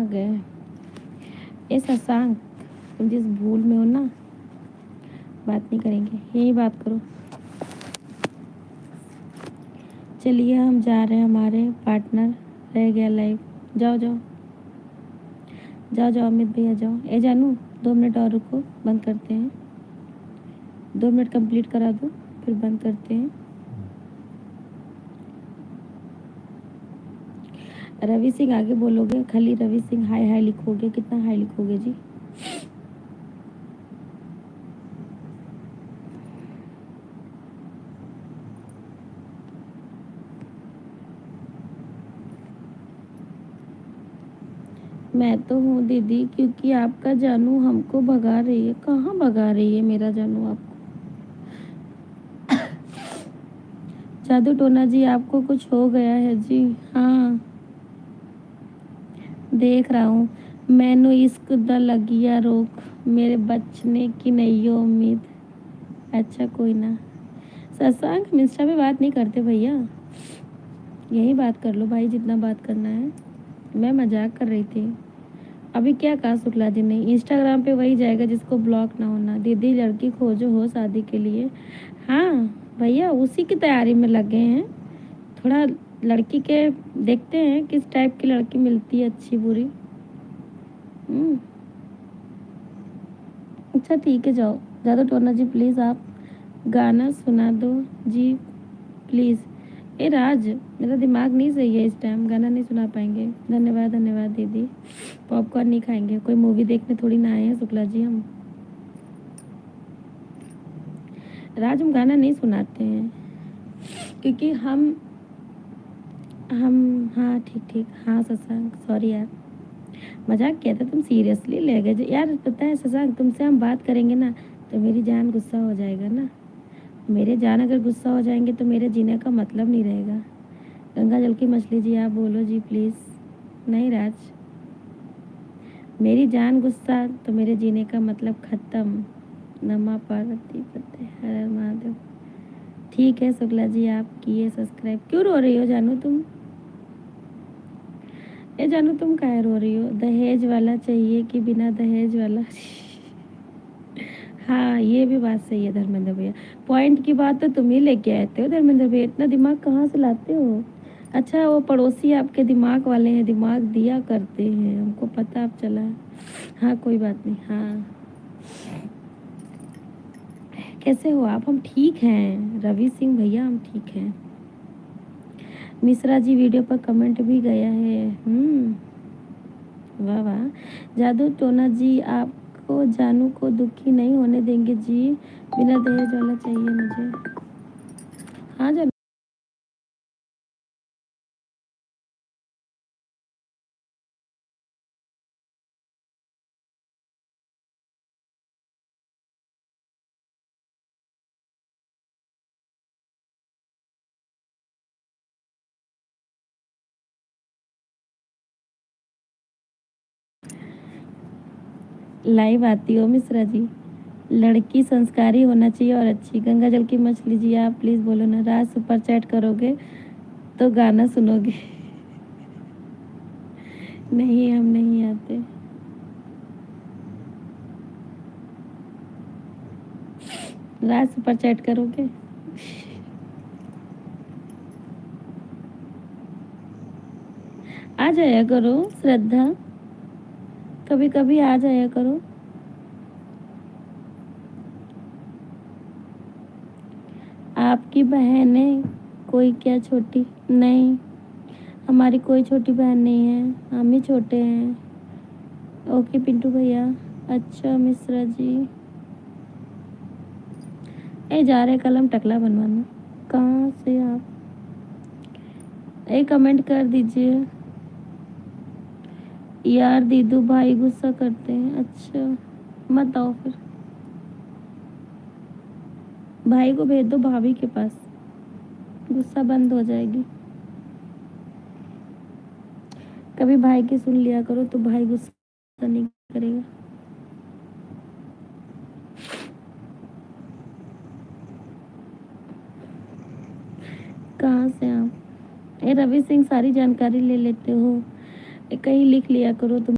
गए। ए शशांक, तुम जिस भूल में हो ना, बात नहीं करेंगे, यही बात करो। चलिए हम जा रहे हैं, हमारे पार्टनर रह गया लाइव। जाओ जाओ जाओ जाओ अमित भैया जाओ। ए जानू 2 मिनट और रुको, बंद करते हैं। 2 मिनट कंप्लीट करा दो, फिर बंद करते हैं। रवि सिंह आगे बोलोगे? खाली रवि सिंह हाय हाय लिखोगे? कितना हाय लिखोगे जी? मैं तो हूँ दीदी, क्योंकि आपका जानू हमको भगा रही है। कहाँ भगा रही है मेरा जानू आपको? जादू टोना जी, आपको कुछ हो गया है जी? हाँ देख रहा हूँ। मैनू इश्क द लगिया रोक, मेरे बचने की नहीं हो उम्मीद। अच्छा कोई ना। शशांक हम इंस्टा पे बात नहीं करते भैया, यही बात कर लो भाई जितना बात करना है। मैं मजाक कर रही थी। अभी क्या कहा शुक्ला जी ने? इंस्टाग्राम पे वही जाएगा जिसको ब्लॉक ना होना। दीदी लड़की खोजो हो शादी के लिए। हाँ भैया उसी की तैयारी में लगे हैं। थोड़ा लड़की के देखते हैं किस टाइप की लड़की मिलती है, अच्छी बुरी। अच्छा ठीक है जाओ। ज़्यादा टोना जी प्लीज़ आप गाना सुना दो जी प्लीज़। ए राज, मेरा दिमाग नहीं सही है इस टाइम, गाना नहीं सुना पाएंगे। धन्यवाद धन्यवाद दीदी। पॉपकॉर्न नहीं खाएंगे, कोई मूवी देखने थोड़ी ना आए हैं शुक्ला जी हम। राज हम गाना नहीं सुनाते हैं क्योंकि हम हाँ ठीक ठीक। हाँ शशांक सॉरी यार, मजाक किया था, तुम सीरियसली ले गए यार। पता है शशांक, तुमसे हम बात करेंगे ना तो मेरी जान गुस्सा हो जाएगा ना। मेरे जान अगर गुस्सा हो जाएंगे तो मेरे जीने का मतलब नहीं रहेगा। गंगा जल की मछली जी आप बोलो जी प्लीज़। नहीं राज, मेरी जान गुस्सा तो मेरे जीने का मतलब ख़त्म। नमा पार्वती पते हर हर महादेव। ठीक है शुक्ला जी, आप किए सब्सक्राइब। क्यों रो रही हो जानू तुम? ए जानू तुम काहे रो रही हो? दहेज वाला चाहिए कि बिना दहेज वाला? हाँ ये भी बात सही है धर्मेंद्र भैया। पॉइंट की बात तो तुम ही लेके आते हो धर्मेंद्र भैया, इतना दिमाग कहाँ से लाते हो? अच्छा वो पड़ोसी आपके दिमाग वाले हैं, दिमाग दिया करते हैं, हमको पता अब चला। हाँ कोई बात नहीं। हाँ कैसे हो आप? हम ठीक हैं रवि सिंह भैया, हम ठीक हैं। मिश्रा जी वीडियो पर कमेंट भी गया है। वाह वाह। जादू टोना जी, आपको जानू को दुखी नहीं होने देंगे जी। बिना दहेज वाला चाहिए मुझे। हाँ जानू लाइव आती हो मिश्रा जी। लड़की संस्कारी होना चाहिए और अच्छी। गंगा जल की मछली जी आप प्लीज़ बोलो ना। रात सुपर चैट करोगे तो गाना सुनोगे? नहीं हम नहीं आते। रात सुपर चैट करोगे? आ जाया करो श्रद्धा, कभी कभी आ जाया करो। आपकी बहनें कोई क्या छोटी? नहीं हमारी कोई छोटी बहन नहीं है, हम ही छोटे हैं। ओके पिंटू भैया। अच्छा मिश्रा जी, ए जा रहे कलम टकला बनवाना। कहाँ से आप? एक कमेंट कर दीजिए। यार दीदू भाई गुस्सा करते हैं। अच्छा मत आओ फिर, भाई को भेज दो भाभी के पास, गुस्सा बंद हो जाएगी। कभी भाई की सुन लिया करो तो भाई गुस्सा नहीं करेगा। कहाँ से आप? ए रवि सिंह सारी जानकारी ले लेते हो, कहीं लिख लिया करो तुम।